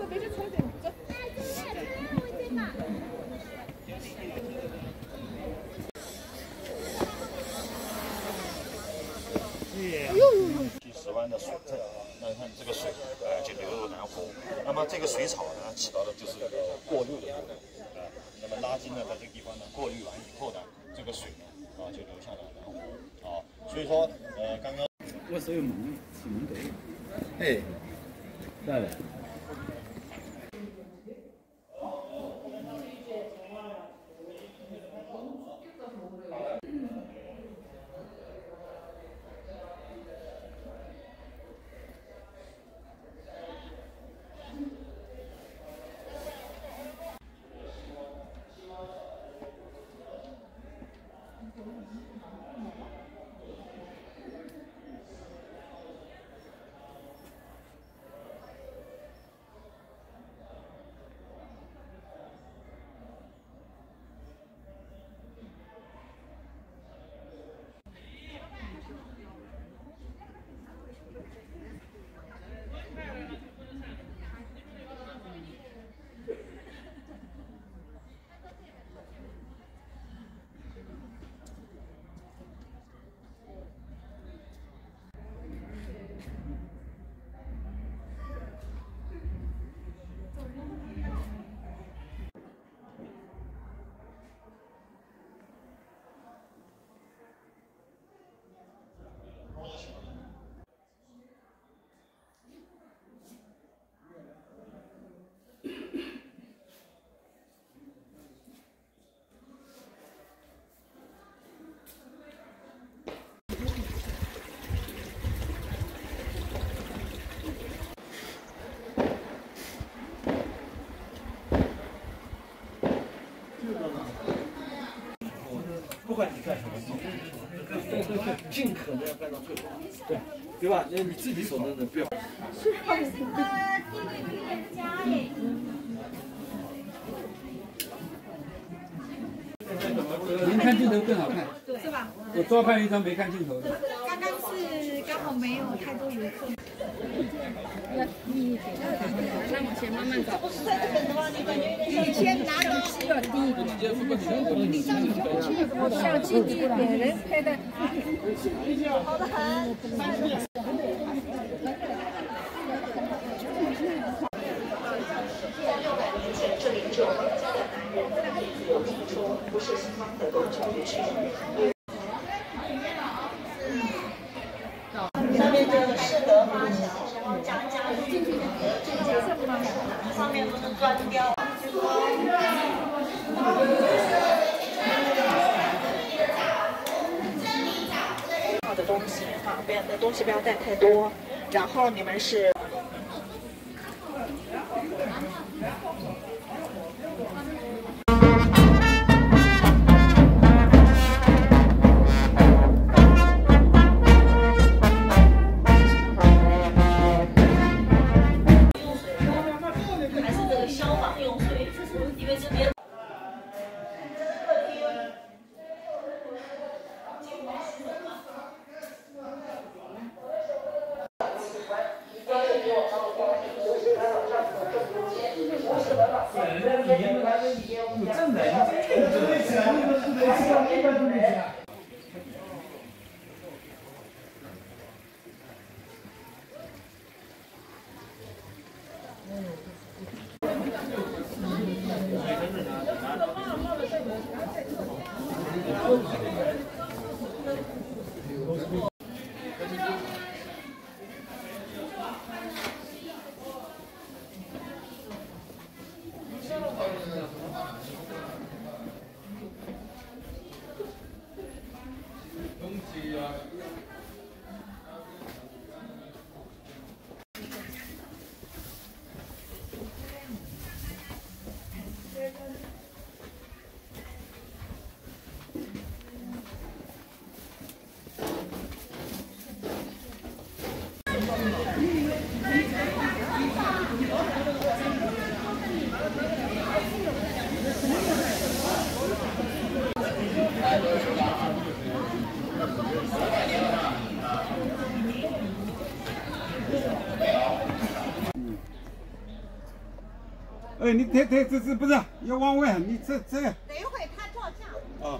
10湾的水镇，那你看这个水，就流入南湖。那么这个水草呢，起到的就是一个过滤的作用，那么垃圾呢，在这个地方呢过滤完以后呢，这个水呢，就流向了南湖，所以说，刚刚我是有蒙对，哎，对了。 不管你干什么，尽可能要干到最好，对吧？那你自己所能的不要。您看镜头更好看，对，是吧？我多拍一张没看镜头的。刚刚是刚好没有太多游客。要低一点，那往前慢慢走。你先拿个要低一点，像近一点，人拍的。好的很。这里只有回家的男人，有提出不是西方的公交区。上面这个是德发桥，讲讲上面都是砖雕。好的东西哈，不要的东西不要带太多，然后你们是。哎，你这不是要往外，你这。等一会他照相。啊。